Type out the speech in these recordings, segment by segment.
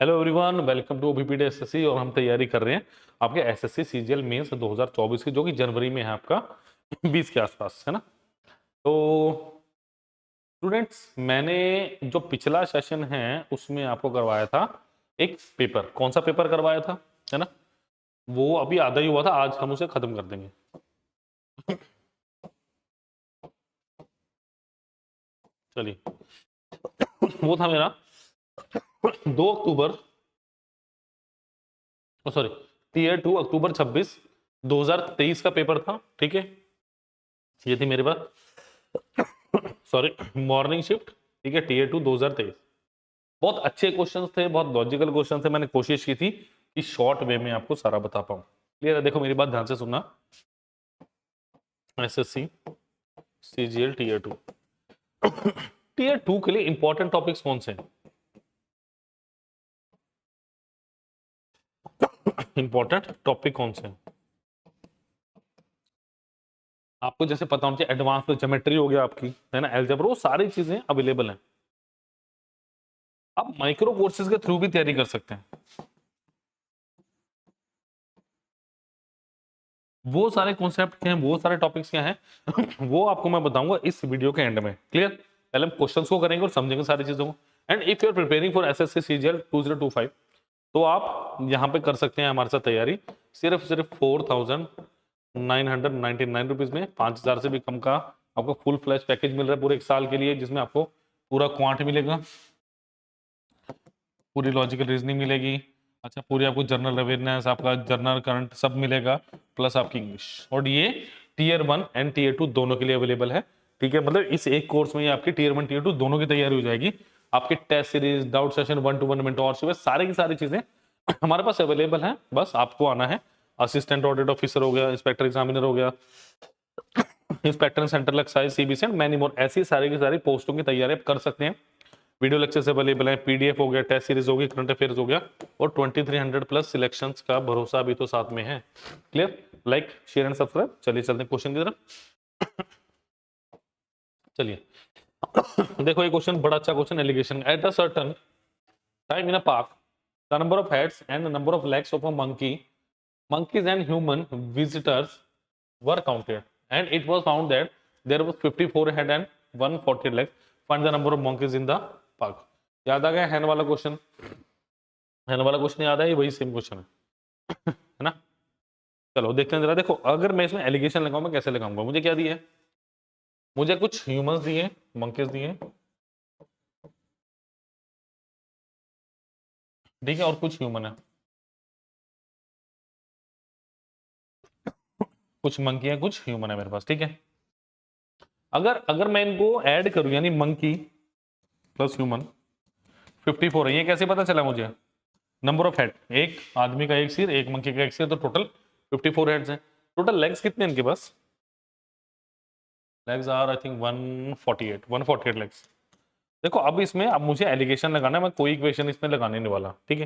Hello everyone, welcome to OBPD SSC. और हम तैयारी कर रहे हैं आपके एसएससी सीजीएल मेंस 2024 की, जो कि जनवरी में है आपका 20 के आसपास, है ना। तो स्टूडेंट्स, मैंने जो पिछला सेशन है उसमें आपको करवाया था एक पेपर। कौन सा पेपर करवाया था, है ना। वो अभी आधा ही हुआ था, आज हम उसे खत्म कर देंगे। चलिए, वो था मेरा 2 अक्टूबर, सॉरी, टीयर 2 अक्टूबर 26 2023 का पेपर था। ठीक है, ये थी मेरे पास, सॉरी, मॉर्निंग शिफ्ट। ठीक है, टीयर 2 2023। बहुत अच्छे क्वेश्चंस थे, बहुत लॉजिकल क्वेश्चन थे। मैंने कोशिश की थी कि शॉर्ट वे में आपको सारा बता पाऊं। क्लियर है? देखो मेरी बात ध्यान से सुनना। एसएससी सीजीएल टीयर 2, टीयर 2 के लिए इंपॉर्टेंट टॉपिक्स कौन से हैं? इंपॉर्टेंट टॉपिक कौन से हैं आपको? जैसे पता होना चाहिए, एडवांस ज्योमेट्री हो गया आपकी, है ना, अलजेब्रा, वो सारी चीजें अवेलेबल हैं। आप माइक्रो कोर्सेज के थ्रू भी तैयारी कर सकते हैं। वो सारे कॉन्सेप्ट क्या हैं, वो सारे टॉपिक्स क्या हैं वो आपको मैं बताऊंगा इस वीडियो के एंड में। क्लियर? पहले हम क्वेश्चंस को करेंगे और समझेंगे सारी चीजों को। And if you are preparing for SSC CGL 2025, तो आप यहाँ पे कर सकते हैं हमारे साथ तैयारी। सिर्फ 4,999 रुपीज में 5,000 से भी कम का आपको फुल फ्लैश पैकेज मिल रहा है पूरे 1 साल के लिए, जिसमें आपको पूरा क्वांट मिलेगा, पूरी लॉजिकल रीजनिंग मिलेगी, अच्छा, पूरी आपको जनरल अवेयरनेस, आपका जनरल करंट सब मिलेगा, प्लस आपकी इंग्लिश। और ये टीयर 1 एंड टीयर 2 दोनों के लिए अवेलेबल है। ठीक है, मतलब इस एक कोर्स में ही आपकी टीयर 1 टीयर 2 दोनों की तैयारी हो जाएगी। आपकी test series, doubt session, 1-to-1 mentorship, सारी की सारी चीजें हमारे पास अवेलेबल है। बस आपको आना है। असिस्टेंट ऑडिट ऑफिसर हो गया, इंस्पेक्टर एग्जामिनर हो गया, inspector central excise, CBC and many more, ऐसी सारी की सारी पोस्टों की तैयारी आप कर सकते हैं। वीडियो लेक्चर्स अवेलेबल है, पीडीएफ हो गया, टेस्ट सीरीज होगी, करंट अफेयर्स हो गया, और 2300 प्लस सिलेक्शंस का भरोसा भी तो साथ में है। Clear? Like, share and subscribe. चलिए चलते हैं क्वेश्चन की तरफ। चलिए, देखो ये क्वेश्चन बड़ा अच्छा question. Alligation: at a certain time in a park, the number of heads and the number of legs of a monkeys and human visitors were counted, and it was found that there was 54 head and 140 legs. Find the number of monkeys in the park. याद आ गया हैन वाला question? हैन वाला question याद है? वही same question है है ना। चलो देखते हैं जरा। देखो, अगर मैं इसमें एलिगेशन लगाऊं, मैं कैसे लगाऊंगा? मुझे क्या दिया है? मुझे कुछ ह्यूमंस दिए, मंकीज दिए, ठीक है, और कुछ ह्यूमन है, कुछ मंकी है, कुछ ह्यूमन है मेरे पास। ठीक है, अगर अगर मैं इनको ऐड करूं, यानी मंकी प्लस ह्यूमन 54 है, ये कैसे पता चला मुझे? नंबर ऑफ हेड, एक आदमी का एक सिर, एक मंकी का एक सिर, तो टोटल 54 हेड्स हैं। टोटल लेग्स कितने हैं इनके पास? Legs are I think 148 legs. देखो, अब इसमें अब मुझे एलिगेशन लगाना है, मैं कोई इक्वेशन इसमें लगाने नहीं वाला। ठीक है,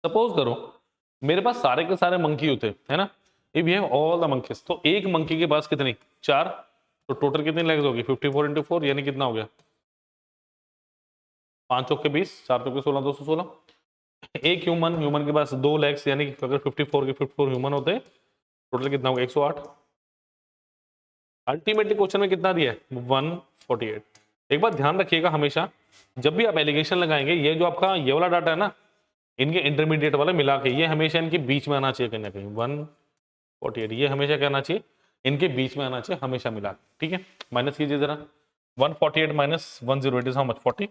सपोज करो मेरे पास सारे के सारे मंकी होते, है ना। If you have all the monkeys, तो एक मंकी के पास कितनी? 4। तो टोटल कितनी लेग्स होगी? 54 इंटू 4, यानी कितना हो गया? 5 चौके 20, 4 चौके 16, 216। एक ह्यूमन के पास 2 लेग्स, यानी कि अगर 54 के 54 ह्यूमन होते, टोटल कितना होगा? 108। अल्टीमेटली क्वेश्चन में कितना दिया है? 148। एक बात ध्यान रखिएगा, हमेशा जब भी आप एलिगेशन लगाएंगे, ये जो आपका ये वाला डाटा है ना, इनके इंटरमीडिएट वाले मिला के, ये हमेशा इनके बीच में आना चाहिए कहीं ना कहीं। 148 ये हमेशा क्या आना चाहिए? इनके बीच में आना चाहिए, हमेशा मिला के। ठीक है, माइनस कीजिए जरा। 148 minus 108 is how much? 40।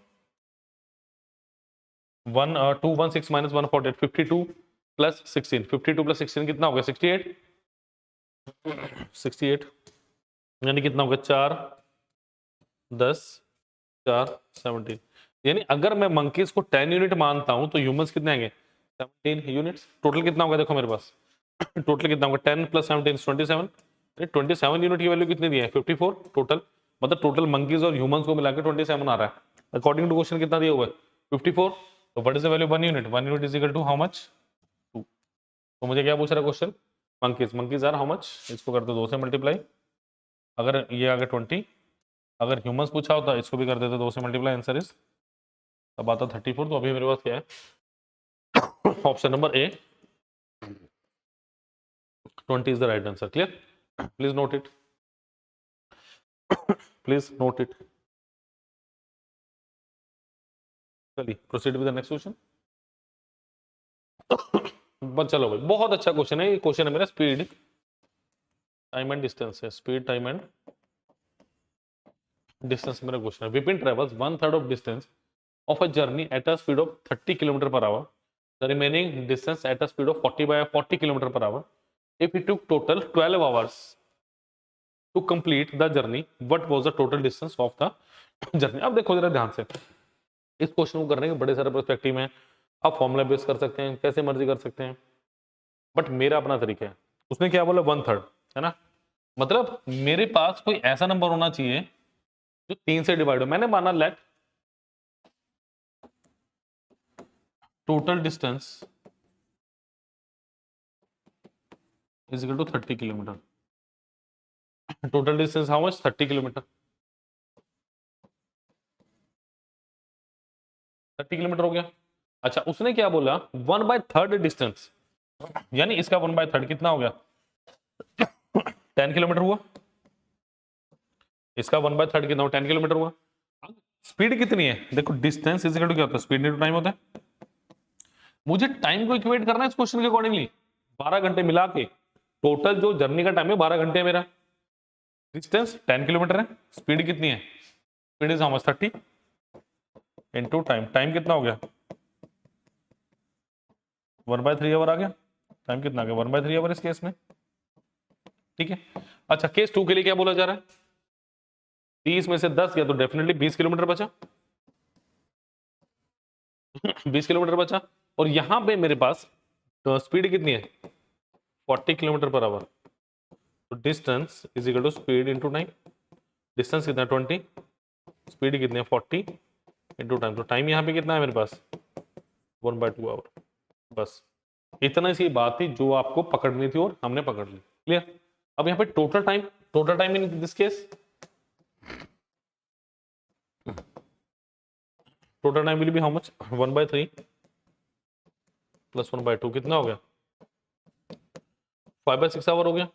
216 minus 148, 52 plus 16, 52 plus 16 कितना हो गया? 68। 68 यानी कितना हो गया? 4 10 4 17। यानी अगर मैं मंकीज को 10 यूनिट मानता हूं, तो ह्यूमंस कितने आएंगे? 17 यूनिट्स। टोटल कितना होगा? देखो मेरे पास टोटल कितना होगा? 10 प्लस 17 27। 27 यूनिट की वैल्यू कितनी दी है? 54 टोटल। मतलब टोटल मंकीज और ह्यूमंस को मिलाकर 27 आ रहा है। अकॉर्डिंग टू क्वेश्चन कितना दिया हुआ है? 54। तो what is the value 1 unit? 1 unit is equal to how much? 2। तो मुझे क्या पूछ रहा है question? Monkeys are how much? इसको कर दो 2 से मल्टीप्लाई। अगर ये आ गया 20, अगर ह्यूमंस पूछा होता इसको भी कर देते 2 से मल्टीप्लाई, आंसर इज, तब आता 34। तो अभी मेरे पास क्या है? Option number A 20 is the right answer. Clear? Please note it. Please note it. चलिए proceed with the next question. बस चलो भाई, बहुत अच्छा क्वेश्चन है ये। क्वेश्चन है मेरा स्पीड टाइम एंड डिस्टेंस है। स्पीड टाइम एंड डिस्टेंस मेरा क्वेश्चन है। Vipin travels 1/3 of distance of a journey at a speed of 30 km per hour. The remaining distance at a speed of 40 km per hour. If it took total 12 hours to complete the journey, what was the total distance of the journey? अब देखो जरा ध्यान से, इस question को करने के बड़े सारे पर्सपेक्टिव में। आप फॉर्मूला बेस कर सकते हैं, कैसे मर्जी कर सकते हैं, बट मेरा अपना तरीका है। उसने क्या बोला 1/3, है ना, मतलब मेरे पास कोई ऐसा नंबर होना चाहिए जो 3 से डिवाइड हो। मैंने माना late total distance is equal to 30 kilometer. Total distance how much? 30 kilometer. 30 kilometre हो गया। अच्छा, उसने क्या बोला 1/3 डिस्टेंस, यानी इसका 1/3 कितना हो गया 10 किलोमीटर हुआ। इसका 1/3 कितना हो 10 किलोमीटर हुआ। स्पीड कितनी है देखो, डिस्टेंस इज इक्वल टू क्या होता है स्पीड इनटू टाइम होता है। मुझे टाइम को इक्वेट करना है इस क्वेश्चन के अकॉर्डिंगली। 12 घंटे मिला के टोटल जो जर्नी का टाइम है 12 घंटे है मेरा। डिस्टेंस 10 किलोमीटर है, स्पीड कितनी है, speed is how much 30 into time. Time कितना हो गया 1/3 आवर आ गया। टाइम कितना आ गया 1/3 आवर इस केस में, ठीक है। अच्छा, केस 2 के लिए क्या बोला जा रहा है, 30 में से 10 गया तो डेफिनेटली 20 किलोमीटर बचा। 20 किलोमीटर बचा, और यहां पे मेरे पास तो स्पीड कितनी है 40 किलोमीटर पर आवर। तो distance is equal to speed into time. Distance कितना 20, स्पीड कितनी है 40 इनटू टाइम। तो टाइम यहाँ पे कितना है मेरे पास 1/2 आवर। बस इतना सी बात थी जो आपको पकड़नी थी और हमने पकड़ ली। क्लियर? अब यहाँ पे total time in this case, total time will be how much 1/3 plus 1/2 कितना हो गया 5/6 आवर हो गया।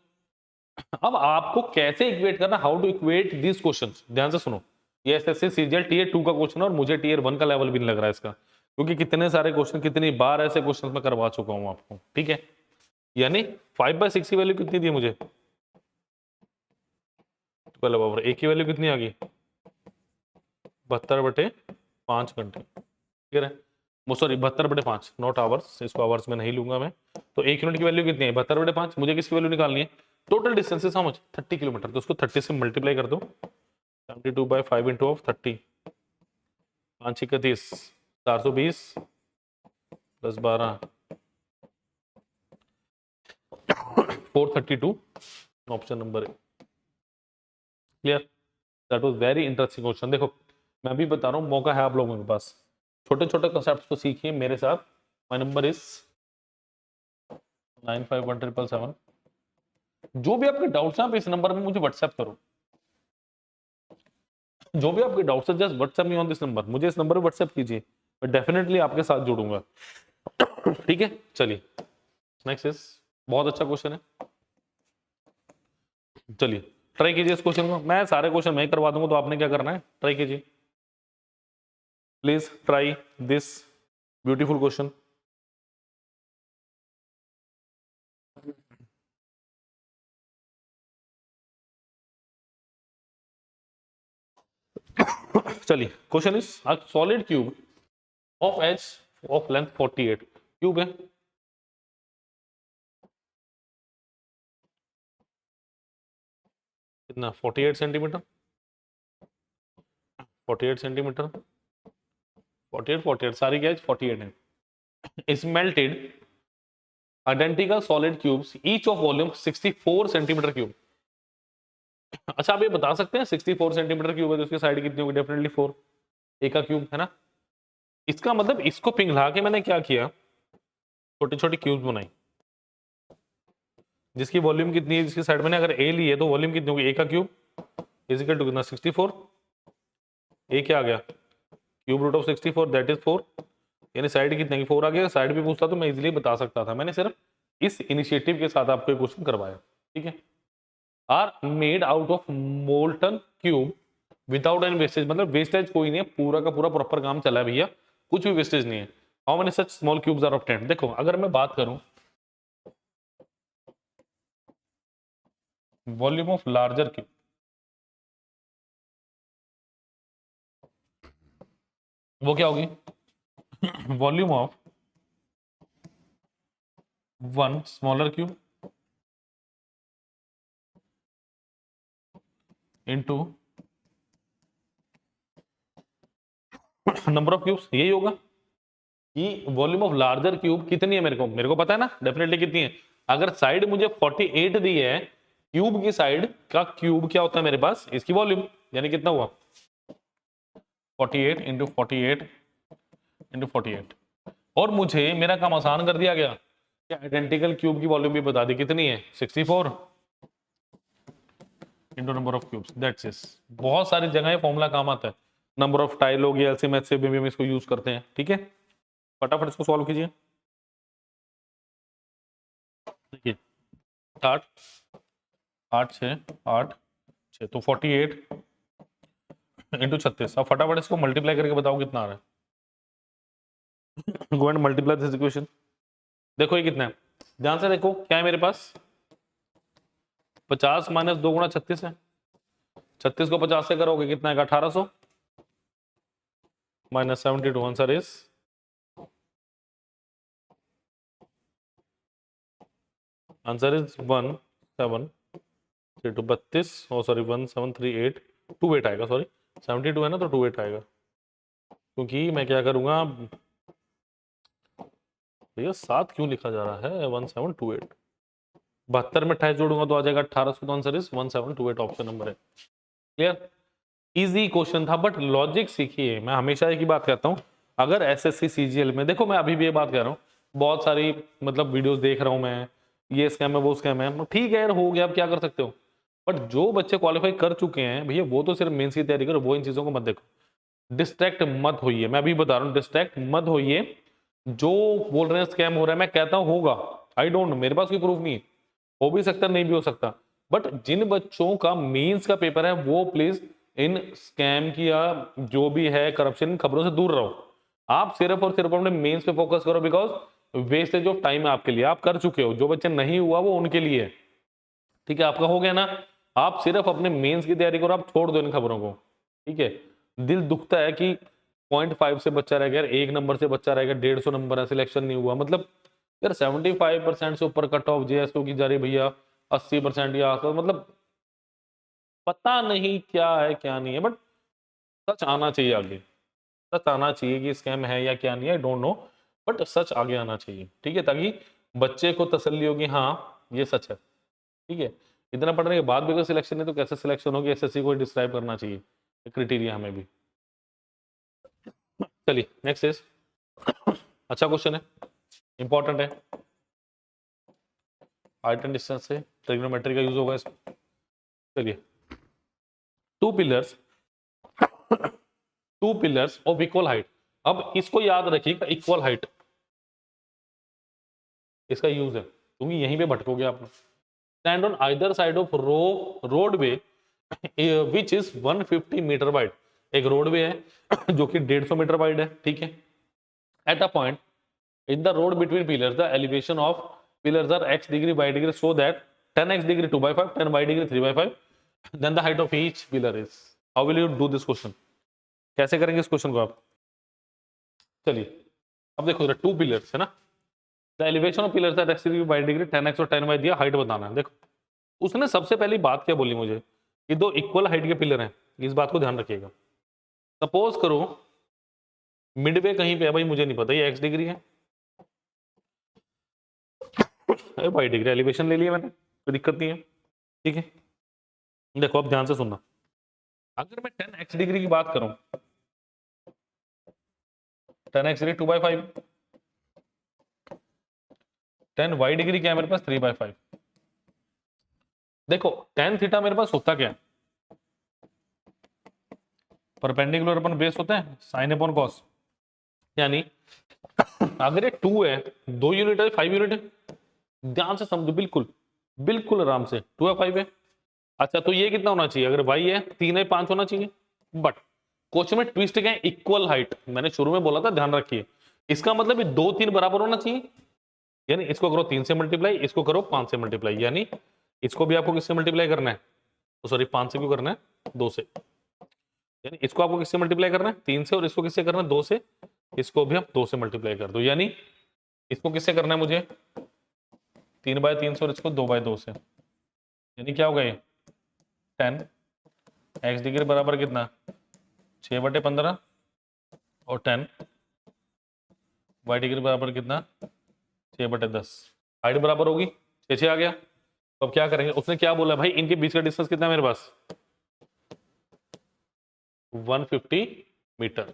अब आपको कैसे इक्वेट करना, how to equate this questions, ध्यान से सुनो। ये एसएससी सीजीएल टीयर 2 का क्वेश्चन और मुझे टीयर 1 का लेवल भी नहीं लग रहा है इसका, क्योंकि कितने सारे क्वेश्चन, कितनी बार ऐसे क्वेश्चन मैं करवा चुका हूं आपको, ठीक है। यानी 5/6 की वैल्यू कितनी दी मुझे 12 आवर। ए की वैल्यू कितनी आ गई 72/5 घंटे, ठीक है। सॉरी 72/5 नॉट आवर्स, इसको आवर्स में नहीं लूंगा मैं। तो 1 यूनिट की वैल्यू कितनी है 72/5। मुझे किसकी वैल्यू निकालनी है, total distance is how much 30 kilometre. तो उसको 30 से मल्टीप्लाई कर दो, 72/5 into of 30, 5 31 420 plus 12 432, option number A. Clear? That was very interesting question. देखो मैं भी बता रहा हूँ, मौका है आप लोगों के पास, छोटे छोटे कॉन्सेप्ट्स को सीखिए मेरे साथ। My number is 951777। जो भी आपके डाउट्स हैं आप इस नंबर में मुझे व्हाट्सएप करो। जो भी आपके डाउट्स हैं just WhatsApp me on this number, मुझे इस नंबर पे व्हाट्सएप कीजिए, मैं डेफिनेटली आपके साथ जुड़ूंगा, ठीक है। चलिए नेक्स्ट इज, बहुत अच्छा क्वेश्चन है, चलिए ट्राई कीजिए इस क्वेश्चन को। मैं सारे क्वेश्चन मैं ही करवा दूंगा, तो आपने क्या करना है ट्राई कीजिए, please try this beautiful question. चलिए question is a solid cube of edge of length 48, cube है, कितना 48 सेंटीमीटर, 48 सेंटीमीटर, 48 सारी गैज 48 है। is melted identical solid cubes each of volume 64 centimetre cube. अच्छा आप ये बता सकते हैं 64 सेंटीमीटर क्यूब है तो उसकी साइड कितनी होगी, डेफिनेटली 4, ए का क्यूब है ना। इसका मतलब इसको पिघला के मैंने क्या किया, छोटी छोटी क्यूब्स बनाई, जिसकी वॉल्यूम कितनी है, जिसकी साइड मैंने अगर ए ली है तो वॉल्यूम कितनी होगी, ए का क्यूब इज इक्वल टू कितना 64, ए क्या आ गया cube root of 64 that is 4, यानी साइड कितने की 4 आ गया। साइड भी पूछता तो मैं इजीली बता सकता था, मैंने सिर्फ इस इनिशिएटिव के साथ आपको क्वेश्चन करवाया। ठीक है, are made out of molten cube without any wastage, मतलब वेस्टेज कोई नहीं है, पूरा का पूरा प्रॉपर काम चला है भैया, कुछ भी वेस्टेज नहीं है। How many such small cubes are obtained. देखो अगर मैं बात करूं वॉल्यूम ऑफ लार्जर क्यूब, वो क्या होगी, volume of one smaller cube into number of cubes, यही होगा कि वॉल्यूम ऑफ लार्जर क्यूब कितनी है, मेरे को पता है ना डेफिनेटली कितनी है। अगर साइड मुझे 48 दी है, क्यूब की साइड का क्यूब क्या होता है मेरे पास, इसकी वॉल्यूम, यानी कितना हुआ 48 इंटू 48 इंटू 48। और मुझे मेरा काम आसान कर दिया गया, क्या आइडेंटिकल क्यूब की वॉल्यूम भी बता दी कितनी है 64 into number of cubes, that's it. बहुत सारी जगह फॉर्मूला काम आता है, नंबर ऑफ टाइल हो गया, एलसीएम एचसीएफ में भी हम इसको यूज करते हैं। ठीक है, फटाफट इसको सॉल्व कीजिए। देखिए 8 8 6 8 6 तो 48 इंटू 36। अब फटाफट इसको मल्टीप्लाई करके बताओ कितना आ रहा है। Go and multiply this equation. देखो ये कितना है, ध्यान से देखो क्या है मेरे पास, 50 माइनस 2 गुणा 36 है। 36 को 50 से करोगे कितना आएगा 1800 minus 72, answer is answer is 1732 32, oh sorry 1738 आएगा, सॉरी 72 है ना तो 28 आएगा, क्योंकि मैं क्या करूंगा भैया 7 क्यों लिखा जा रहा है 1728, 72 में 28 जोड़ूंगा तो आ जाएगा 1800, तो आंसर इज 1728 ऑप्शन नंबर है। क्लियर, इजी क्वेश्चन था, बट लॉजिक सीखिए। मैं हमेशा एक ही बात कहता हूं, अगर एसएससी सीजीएल में, देखो मैं अभी भी ये बात कह रहा हूं, बहुत सारी मतलब वीडियोस देख रहा हूं मैं, ये स्कैम है वो स्कैम है, ठीक है यार हो गया, आप क्या कर सकते हो। बट जो बच्चे क्वालिफाई कर चुके हैं भैया, वो तो सिर्फ मेंस की तैयारी करो, वो इन चीजों को मत देखो, डिस्ट्रैक्ट मत होइए। मैं अभी बता रहा हूँ डिस्ट्रैक्ट मत होइए। जो बोल रहे हैं स्कैम हो रहा है, मैं कहता हूँ होगा, आई डोंट नो, मेरे पास कोई प्रूफ नहीं है, हो भी सकता नहीं भी हो सकता, बट जिन बच्चों का मेंस का पेपर है वो प्लीज इन स्कैम की या जो भी है करप्शन खबरों से दूर रहो। आप सिर्फ और सिर्फ अपने मेंस पे फोकस करो, बिकॉज वेस्टेज ऑफ टाइम है आपके लिए, आप कर चुके हो, जो बच्चे नहीं हुआ वो उनके लिए है। ठीक है, आपका हो गया ना, आप सिर्फ अपने मेंस की तैयारी करो, आप छोड़ दो इन खबरों को। ठीक है, दिल दुखता है कि 0.5 से बच्चा रह गया, 1 नंबर से बच्चा रह गया, 150 नंबर है, सिलेक्शन नहीं हुआ, मतलब यार 75% से ऊपर कट ऑफ जेएसओ की जा रही भैया, 80% या आसपास, मतलब पता नहीं क्या है क्या नहीं है, बट सच आना चाहिए आगे, सच आना चाहिए कि स्कैम है या क्या नहीं है, आई डोंट नो, बट सच आगे आना चाहिए। ठीक है, ताकि बच्चे को तसल्ली होगी हाँ ये सच है। ठीक है, इतना पढ़ने के बाद भी अगर सिलेक्शन नहीं तो कैसे सिलेक्शन होगी, एसएससी को डिस्क्राइब करना चाहिए क्राइटेरिया हमें भी। चलिए नेक्स्ट इज, अच्छा क्वेश्चन है, इंपॉर्टेंट है, हाइट एंड डिस्टेंस से ट्रिग्नोमेट्री का यूज होगा इसमें। चलिए, two pillars two pillars of equal height, अब इसको याद रखिएगा इक्वल हाइट, इसका यूज है क्योंकि यहीं पे भटकोगे आप। Stand on either side of roadway which is 150 metre wide, एक रोडवे है जो कि 150 मीटर वाइड है। ठीक है, at a point in the road between pillars the elevation of pillars are x degree y degree, so that 10x degree 2/5 10y degree 3/5, then the height of each pillar is, how will you do this question, कैसे करेंगे इस question को आप। चलिए अब देखो इधर 2 pillars है ना, the elevation of pillars at x degree y degree 10x और 10y दिया, हाइट बताना है। देखो उसने सबसे पहली बात क्या बोली मुझे, कि दो इक्वल हाइट के पिलर हैं, इस बात को ध्यान रखिएगा। सपोज करो मिडवे कहीं पे है भाई, मुझे नहीं पता, ये x डिग्री है, वाई डिग्री, एलिवेशन ले लिया मैंने, कोई दिक्कत नहीं है। ठीक है, देखो अब ध्यान से सुनना, अगर मैं 10x डिग्री की बात करूं, 10x डिग्री 2/5, 10y डिग्री क्या है मेरे पास 3/5। देखो tan थीटा मेरे पास होता क्या है, परपेंडिकुलर अपन बेस होते हैं साइन अपॉन कॉस, यानी अगर ये 2 है, 2 यूनिट है, 5 यूनिट है, ध्यान से समझो, बिल्कुल बिल्कुल आराम से। 2 है 5 है। अच्छा तो ये कितना होना चाहिए? अगर y है 3 है 5 होना चाहिए। बट क्वेश्चन में ट्विस्ट क्या है? Equal height. मैंने शुरू में बोला था, ध्यान रखिए। इसका मतलब ये 2 3 बराबर होना चाहिए। यानी इसको करो 3 से मल्टीप्लाई, इसको करो 5 से मल्टीप्लाई, यानी इसको भी आपको किससे मल्टीप्लाई करना है? तो सॉरी 5 से क्यों करना है? 2 से। यानी इसको आपको किससे मल्टीप्लाई करना है? 3 से। और इसको किससे करना है? 2 से। इसको भी आप 2 से मल्टीप्लाई कर दो। यानी इसको किससे करना है मुझे? 3/3 से, और इसको 2/2 से। यानी क्या होगा ये? 10 एक्स डिग्री बराबर कितना? 6/15 और 10 वाई डिग्री बराबर कितना? 6/10। हाइट बराबर होगी 6 6 आ गया। तो अब क्या करेंगे? उसने क्या बोला भाई, इनके बीच का डिस्टेंस कितना है मेरे पास? 150 मीटर।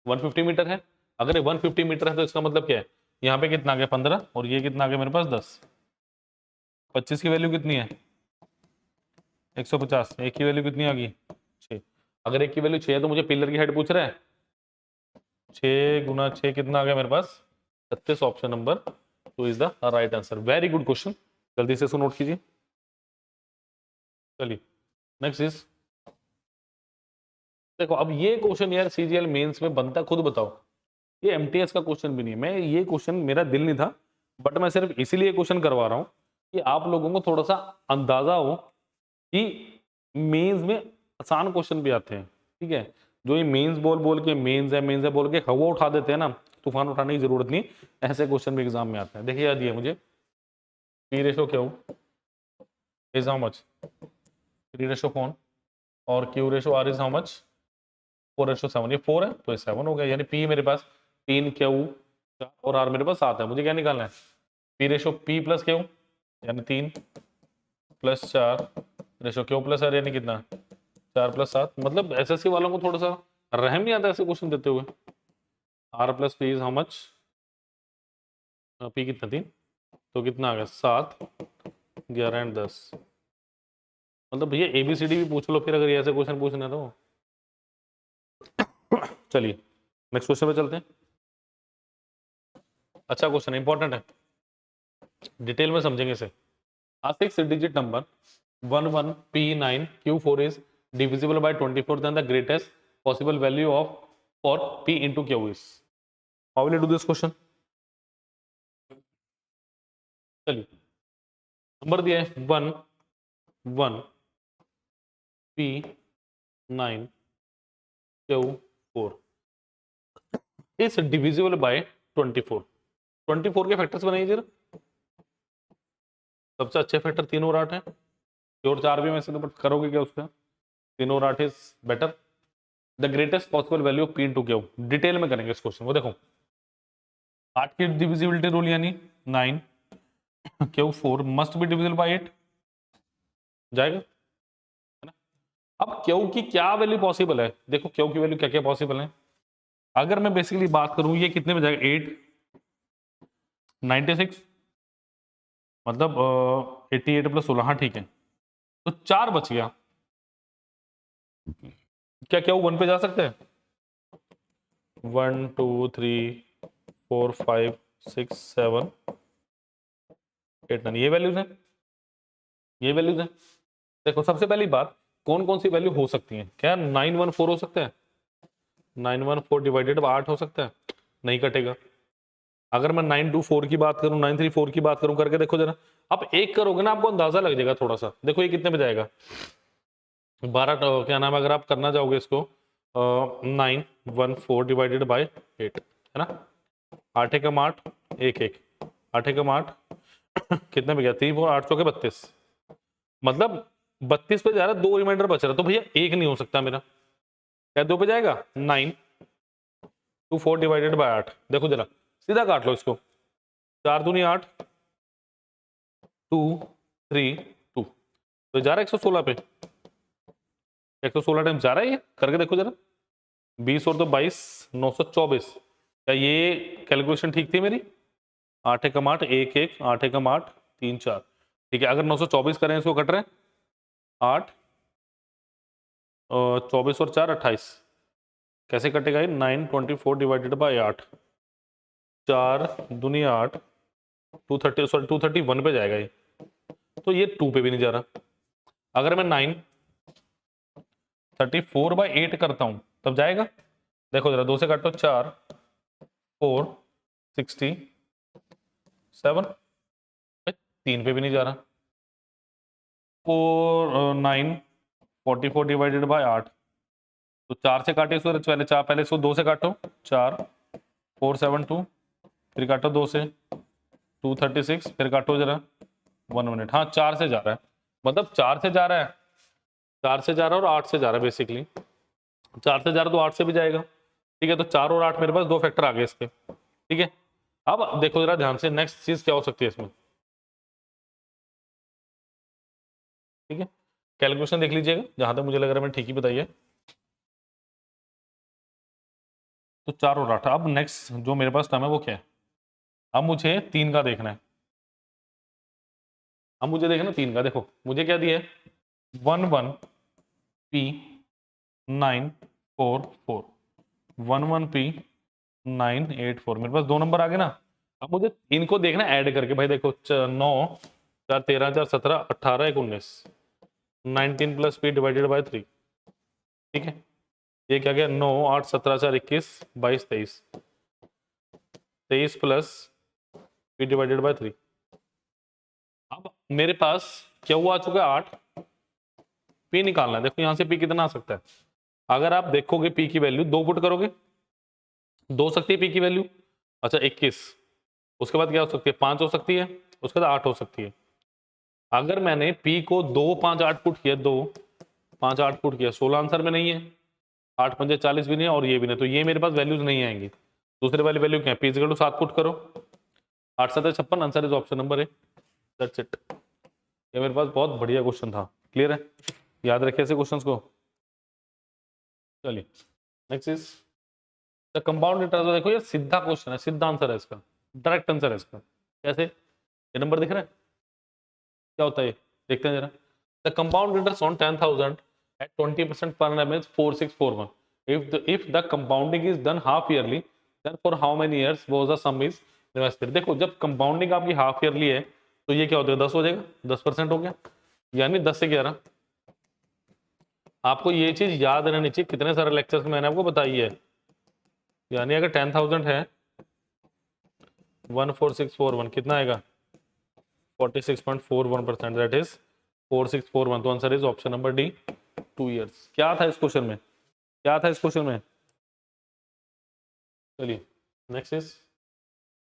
150 मीटर है। अगर ये 150 मीटर है तो इसका मतलब क्या है? यहाँ पे कितना आ गया? 15, और ये कितना आ गया मेरे पास? 10। 25 की वैल्यू कितनी है? 150। एक की वैल्यू कितनी आ गई? 6। अगर एक की वैल्यू 6 है तो मुझे पिलर की हाइट पूछ रहा है। 6 गुना 6 कितना आ गया मेरे पास? 36। Option number 2 is the right answer. Very good question, जल्दी से इसको नोट कीजिए। चलिए नेक्स्ट इज, देखो अब ये क्वेश्चन यार सीजीएल मेंस में बनता, खुद बताओ। ये एमटीएस का क्वेश्चन भी नहीं है। मैं ये क्वेश्चन, मेरा दिल नहीं था, बट मैं सिर्फ इसीलिए क्वेश्चन करवा रहा हूँ कि आप लोगों को थोड़ा सा अंदाजा हो कि मेंस में आसान क्वेश्चन भी आते हैं। ठीक है, जो ये मेंस बोल बोल के मेंस है बोल के हवा उठा देते हैं ना, तूफान उठाने की जरूरत नहीं। ऐसे क्वेश्चन भी एग्जाम में आते हैं। देखिए याद दिया मुझे, P ratio Q is how much? 3:4। और Q ratio R is how much? 4:7। ये 4 है तो ये 7 हो गया। यानी पी मेरे पास 3, क्यू 4 और आर मेरे पास 7 है। मुझे क्या निकालना है? P ratio P plus Q, यानी 3 plus 4 ratio Q plus R, यानी कितना? 4 + 7। मतलब एसएससी वालों को थोड़ा सा रहम नहीं आता ऐसे क्वेश्चन देते हुए। R plus P is how much? P कितना? 3, तो कितना आ गया? 7 11 एंड 10। मतलब भैया एबीसीडी भी पूछ लो फिर, अगर ये ऐसे क्वेश्चन पूछना है तो। चलिए नेक्स्ट क्वेश्चन पे चलते हैं। अच्छा क्वेश्चन, इंपॉर्टेंट है, डिटेल में समझेंगे इसे। A 6 digit number 11P9Q4 is divisible by 24, then the greatest possible value of for P into Q is. How will you do this question? चलिए, नंबर दिया है 1 1 P9 Q4 is divisible by 24। 24 के factors बनाइए जरा। सबसे अच्छे factor 3 और 8 है। और 4 भी में से, तो करोगे क्या उसका? 3 और 8 is better. The greatest possible value of P into Q, detail में करेंगे इस क्वेश्चन को। देखो 8 की डिविजिबिलिटी रूल, यानी 9 Q4 must be divisible by 8, जाएगा है ना। अब Q की क्या वैल्यू पॉसिबल है? देखो Q की वैल्यू क्या क्या पॉसिबल है। अगर मैं बेसिकली बात करूं, ये कितने में जाएगा? 8 96, मतलब 88 + 16, हाँ ठीक है। तो 4 बच गया। क्या Q 1 पे जा सकते हैं? 1 2 3 4 5 6 7 8 9, ये वैल्यूज है, ये वैल्यूज है। देखो सबसे पहली बात, कौन कौन सी वैल्यू हो सकती है? क्या 914 हो सकता है? 914 डिवाइडेड बाय 8 हो सकता है? नहीं कटेगा। अगर मैं 924 की बात करूं, 934 की बात करूं, करके देखो जरा। आप एक करोगे ना, आपको अंदाजा लग जाएगा थोड़ा सा। देखो ये कितने में जाएगा? 12, क्या नाम है, अगर आप करना चाहोगे इसको 914 डिवाइडेड बाय 8, है ना। 8 एकम 8, 1 1, 8 एकम 8 कितने में गया? 3 4 8 चौके 32, मतलब 32 पे जा रहा है, 2 रिमाइंडर बच रहा है। तो भैया 1 नहीं हो सकता मेरा। क्या 2 पे जाएगा? 924 डिवाइडेड बाय 8। देखो जरा, सीधा काट लो इसको। 4 दूनी 8, 2 3 2, तो जा रहा है 116 पे। 116 टाइम जा रहा है ये, करके देखो जरा। 20 और तो 22, 924। क्या ये कैलकुलेशन ठीक थी मेरी? 8 एकम 8, 1 1, 8 एकम 8, 3 4, ठीक है। अगर 924 करें, इसको कट रहे हैं 8 24 और 4 28, कैसे कटेगा ये? 924 डिवाइडेड बाय 8, 4 दूनी 8, 230 सॉरी 231 पे जाएगा ये, तो ये 2 पे भी नहीं जा रहा। अगर मैं 934/8 करता हूं तब जाएगा? देखो जरा, 2 से काटो, 4 4 67, 3 पे भी नहीं जा रहा। 944 डिवाइडेड बाय 8, तो 4 से काटे इसको पहले, 4 पहले इसको 2 से काटो, 4 472, फिर काटो 2 से 236, फिर काटो जरा 1 मिनट। हाँ 4 से जा रहा है, मतलब 4 से जा रहा है, 4 से जा रहा है और 8 से जा रहा है बेसिकली। 4 से जा रहा है तो 8 से भी जाएगा, ठीक है। तो 4 और 8 मेरे पास 2 फैक्टर आ गए इसके, ठीक है। अब देखो जरा ध्यान से, नेक्स्ट चीज क्या हो सकती है इसमें, ठीक है। कैलकुलेशन देख लीजिएगा, जहां तक मुझे लग रहा है मैं ठीक ही बताइए। तो 4 और 8, अब नेक्स्ट जो मेरे पास टर्म है वो क्या है? अब मुझे 3 का देखना है, अब मुझे देखना 3 का। देखो मुझे क्या दिया है, 11P944, 11P984, मेरे पास 2 नंबर आ गए ना। अब मुझे इनको देखना ऐड करके, भाई देखो 9 4 13 4 17 18 19, 19 प्लस P डिवाइडेड बाय 3, ठीक है। ये क्या गया, 9 8 17 4 21 22 23, 23 प्लस P डिवाइडेड बाय 3। अब मेरे पास क्या हुआ, आ चुका है 8, P निकालना है। देखो यहां से P कितना आ सकता है, अगर आप देखोगे P की वैल्यू 2 पुट करोगे, 2 सकती है P की वैल्यू, अच्छा 21, उसके बाद क्या हो सकती है, 5 हो सकती है, उसके बाद 8 हो सकती है। अगर मैंने P को 2 5 8 पुट किया, 2 5 8 पुट किया, 16 आंसर में नहीं है, 8 पंजे 40 भी नहीं है और ये भी नहीं, तो ये मेरे पास वैल्यूज नहीं आएंगी। दूसरे वाली वैल्यू क्या है, P 7 पुट करो, 8 7 56, answer is option number A, that's it. ये मेरे पास बहुत बढ़िया क्वेश्चन था, क्लियर है, याद रखिए ऐसे क्वेश्चंस को। चलिए next is the compound interest. देखो ये सीधा क्वेश्चन है, सीधा आंसर है इसका, डायरेक्ट आंसर है इसका। कैसे, ये नंबर दिख रहा है, क्या होता है ये देखते हैं जरा। The compound interest on 10,000 at 20% per annum is 4641. If the compounding is done half yearly, then for how many years was the sum is invested? देखो जब कंपाउंडिंग आपकी हाफ ईयरली है तो ये क्या हो जाएगा, 10 हो जाएगा, 10% हो गया, यानी 10 से 11। आपको ये चीज याद रहनी चाहिए, कितने सारे लेक्चर्स में मैंने आपको बताई है। यानी अगर 10,000 है, 14641 कितना आएगा, 46.41%, दैट इज 4641। तो answer is option number D, 2 years. क्या था इस क्वेश्चन में, क्या था इस क्वेश्चन में? चलिए नेक्स्ट इज,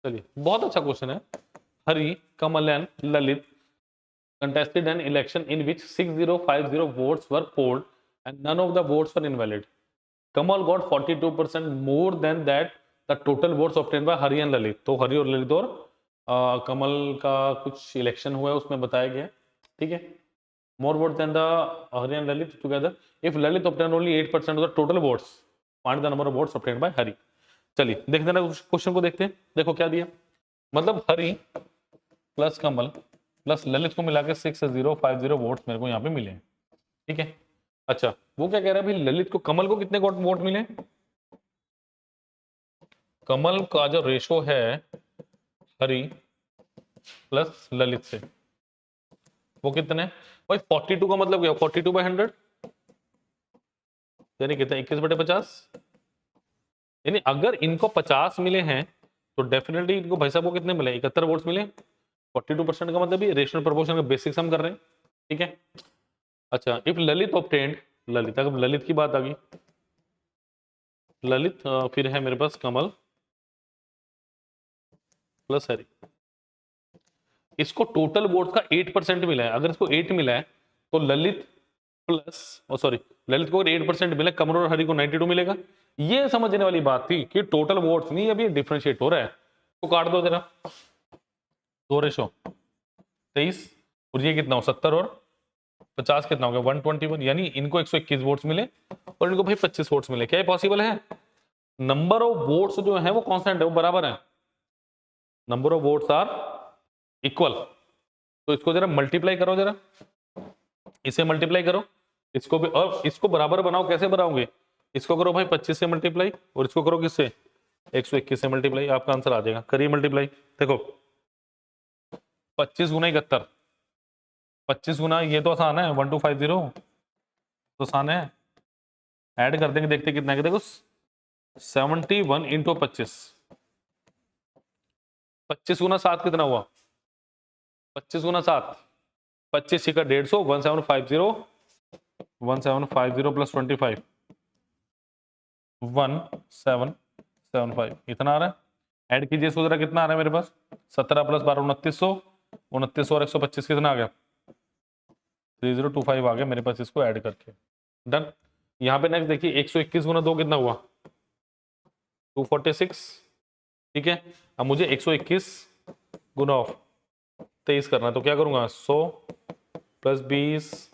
चलिए बहुत अच्छा क्वेश्चन है। Hari, Kamal and Lalit contested an election in which 6050 votes were polled and none of the votes were invalid. Kamal got 42% more than that the total votes obtained by Hari and Lalit. तो हरि और ललित और कमल का कुछ election हुआ है, उसमें बताया गया, ठीक है। More votes than the Hari and Lalit together. If Lalit obtained only 8% of the total votes, find the number of votes obtained by Hari. चलिए देखते हैं ना क्वेश्चन को, देखते हैं। देखो क्या दिया, मतलब हरि प्लस कमल प्लस ललित को मिला के 6050 वोट्स मेरे को यहाँ पे मिले, ठीक है। अच्छा वो क्या कह रहा है भाई, ललित को, कमल को कितने वोट मिले? कमल का जो रेशो है हरि प्लस ललित से, वो कितने, भाई 42 का मतलब क्या, 42/100 यानी कितना, 21/50। यानी अगर इनको 50 मिले हैं तो डेफिनेटली इनको भाई साहब को कितने मिले, 71 वोट्स मिले। 42% का मतलब ये रेशनल प्रोपोर्शन का बेसिक सम कर रहे हैं, ठीक है। अच्छा इफ ललित ऑब्टेन्ड, ललित, अगर ललित की बात आ गई, ललित फिर है मेरे पास कमल प्लस हरि, इसको टोटल वोट्स का 8% मिला है। अगर इसको 8 मिला है तो ललित प्लस, सॉरी ललित को अगर 8% मिला, कमल और हरि को 92 मिलेगा। ये समझने वाली बात थी कि टोटल वोट्स नहीं, अभी डिफरेंशिएट हो रहा है। तो काट दो जरा, 2:23, और ये कितना हो, 70 और 50 कितना हो गया, 121। यानी इनको 121 वोट्स मिले और इनको भाई 25 वोट्स मिले। क्या ये पॉसिबल है? नंबर ऑफ वोट्स जो है वो कांस्टेंट है, वो बराबर है, number of votes are equal. तो इसको जरा मल्टीप्लाई करो, जरा इसे मल्टीप्लाई करो, इसको भी, और इसको बराबर बनाओ। कैसे बनाओगे, इसको करो भाई 25 से मल्टीप्लाई और इसको करो किससे 121 से मल्टीप्लाई, आपका आंसर आ जाएगा। करिए मल्टीप्लाई, देखो 25 गुना 71, 25 गुना ये तो आसान है 1250 तो आसान है, ऐड कर देंगे देखते कितना है, देखो 71 इंटू 25, 25 गुना 7 कितना हुआ 25 गुना 7, 25 का 150, 1750 प्लस 25 1775 इतना आ रहा है। ऐड कीजिए इसको जरा, कितना आ रहा है मेरे पास 17 प्लस 12 2900, 2900 और 125 कितना आ गया 3025 आ गया मेरे पास, इसको ऐड करके डन। यहाँ पे नेक्स्ट देखिए 121 गुना 2 कितना हुआ 246, ठीक है। अब मुझे 121 गुना ऑफ 23 करना है, तो क्या करूंगा 100 प्लस 20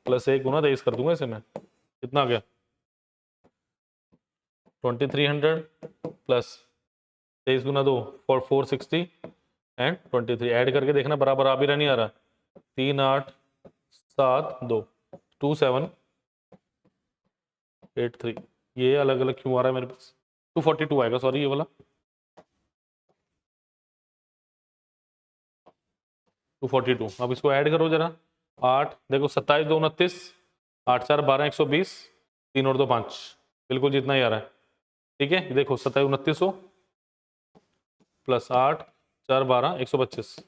प्लस 1 गुना 23 कर दूंगा इसे मैं, कितना आ गया 2300 प्लस 23 गुना 2 460 एंड 23 ऐड करके देखना बराबर आ भी रहा नहीं आ रहा, 3 8 7 2 2 7 8 3, ये अलग अलग क्यों आ रहा है मेरे पास, 242 आएगा सॉरी ये वाला 242। अब इसको ऐड करो जरा, 8 देखो 27 2 29, 8 4 12 120, 3 और 2 5, बिल्कुल जितना ही आ रहा है, ठीक है। देखो 27 2900 प्लस 8 4 12 125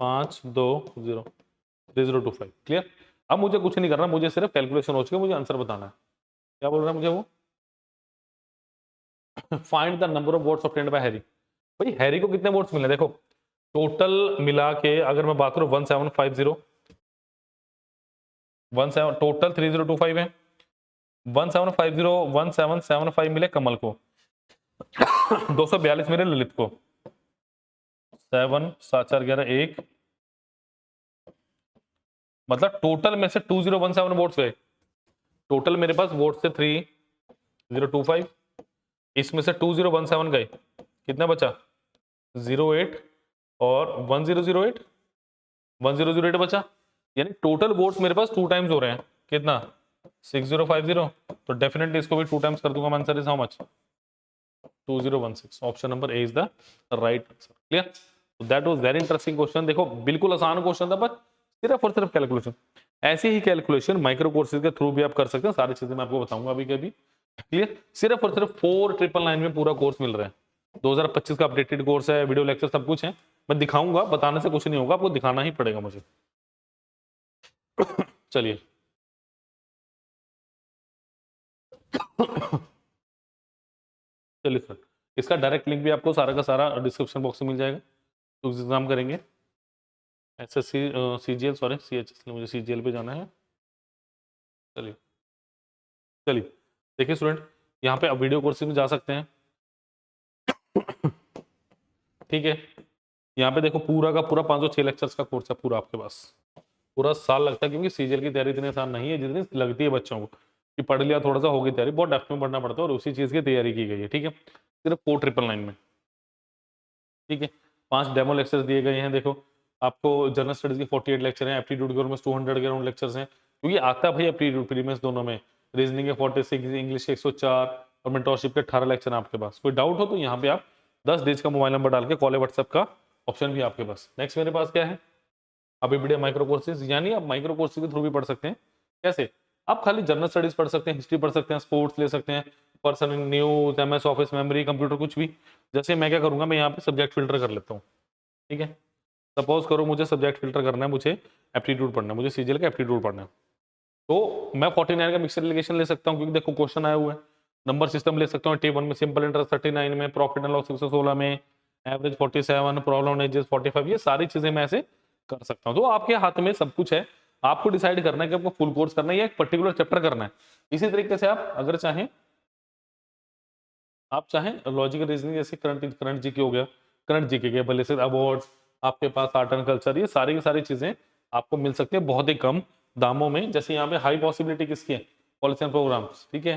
5 2 0 3025, क्लियर। अब मुझे कुछ नहीं करना, मुझे सिर्फ कैलकुलेशन हो चुकी है, मुझे आंसर बताना है। क्या बोल रहा है मुझे वो find the number of votes obtained by Harry. भाई हैरी को कितने वोट्स मिले, देखो टोटल मिला के अगर मैं बात करूं 1750 17 टोटल 3025 है, 1750 1775 मिले कमल को 242 मिले ललित को, 7 7 4 11 1, मतलब टोटल में से 2017 वोट्स गए, टोटल मेरे पास वोट से 3025, इसमें से 2017 गए, कितना बचा 08 और 1008 1008 बचा, यानी टोटल वोट्स मेरे पास 2 टाइम्स हो रहे हैं, कितना 6050, तो डेफिनेटली इसको भी 2 टाइम्स कर दूंगा। Answer is how much 2016, option number A is the right answer, clear. That was very interesting question, देखो बिल्कुल आसान क्वेश्चन था, बस सिर्फ और सिर्फ कैलकुलेशन। ऐसे ही कैलकुलेशन माइक्रो कोर्सेज के थ्रू भी आप कर सकते हैं, सारी चीजें मैं आपको बताऊंगा अभी कभी, क्लियर। सिर्फ और सिर्फ 4999 में पूरा कोर्स मिल रहा है, 2025 का अपडेटेड कोर्स है, वीडियो लेक्चर सब कुछ है, मैं दिखाऊंगा, बताने से कुछ नहीं होगा, आपको दिखाना ही पड़ेगा मुझे। चलिए चलिए सर, इसका डायरेक्ट लिंक भी आपको सारा का सारा डिस्क्रिप्शन बॉक्स में मिल जाएगा, तो एग्जाम करेंगे एसएससी सीजीएल, सॉरी सीएचएस, मुझे सीजीएल पे जाना है। चलिए चलिए देखिए स्टूडेंट, यहाँ पे आप वीडियो कोर्सेज में जा सकते हैं, ठीक है। यहाँ पे देखो पूरा का पूरा 506 लेक्चर्स का कोर्स है पूरा आपके पास, पूरा साल लगता है, क्योंकि सीजीएल की तैयारी इतनी आसान नहीं है जितनी लगती है बच्चों को, कि पढ़ लिया थोड़ा सा होगी तैयारी, बहुत डेप्थ में पढ़ना पड़ता है और उसी चीज की तैयारी की गई है, ठीक है। सिर्फ 4999 में, ठीक है। 5 डेमो लेक्चर्स दिए गए हैं, देखो आपको जनरल स्टडीज के 48 लेक्चर हैं, एप्टीट्यूड के ऑलमोस्ट 200 के अराउंड लेक्चर्स हैं, क्योंकि आता भाई एप्टीट्यूड प्रीमियस दोनों में, रीजनिंग के 46, इंग्लिश के 104 और मेंटरशिप के 18 लेक्चर हैं आपके पास। कोई डाउट हो तो यहाँ पे आप 10 डिजिट का मोबाइल नंबर डाल के कॉल व्हाट्सएप का ऑप्शन भी आपके पास। नेक्स्ट मेरे पास क्या है, अभी वीडियो माइक्रो कोर्सेज, यानी आप माइक्रो कोर्सेज के थ्रू भी पढ़ सकते हैं। कैसे, आप खाली जनरल स्टडीज पढ़ सकते हैं, हिस्ट्री पढ़ सकते हैं, स्पोर्ट्स ले सकते हैं, personal news, MS office, memory, computer, कुछ भी। जैसे मैं क्या करूंगा, मैं यहाँ पे सब्जेक्ट फिल्टर कर लेता हूँ, ठीक है। सपोज करो मुझे सब्जेक्ट फिल्टर करना है, मुझे एप्टीट्यूड पढ़ना है, मुझे सीजीएल का एप्टीट्यूड पढ़ना है, तो मैं 49 का मिक्सर रिलेशन ले सकता हूँ, क्योंकि देखो क्वेश्चन आया हुआ है। नंबर सिस्टम ले सकता हूँ, टी 1 में सिंपल इंटरेस्ट 39 में, प्रॉफिट एंड लॉस 116 में, एवरेज 47, प्रॉब्लम एजेस 45, ये सारी चीजें मैं ऐसे कर सकता हूँ। तो आपके हाथ में सब कुछ है, आपको डिसाइड करना है कि आपको फुल कोर्स करना है या एक पर्टिकुलर चैप्टर करना है। इसी तरीके से आप अगर चाहें, आप चाहें लॉजिकल रीजनिंग जैसे करंट जीके हो गया, करंट जीके के भले से अवार्ड्स, आपके पास आर्ट एंड कल्चर, ये सारी की सारी चीजें आपको मिल सकती है बहुत ही कम दामों में। जैसे यहाँ पे हाई पॉसिबिलिटी किसकी है, पॉलिसी एंड प्रोग्राम्स, ठीक है,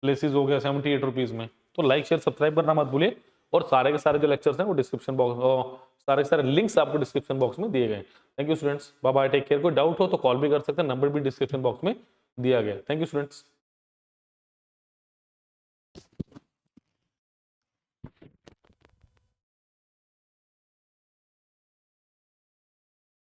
प्लेसेस हो गया 78 रुपीज में। तो लाइक शेयर सब्सक्राइब करना मत भूलिए, और सारे के सारे जो लेक्चर्स हैं वो डिस्क्रिप्शन बॉक्स, सारे के सारे लिंक्स आपको डिस्क्रिप्शन बॉक्स में दिए गए। Thank you students, bye bye, take care. कोई डाउट हो तो कॉल भी कर सकते हैं, नंबर भी डिस्क्रिप्शन बॉक्स में दिया गया। Thank you students.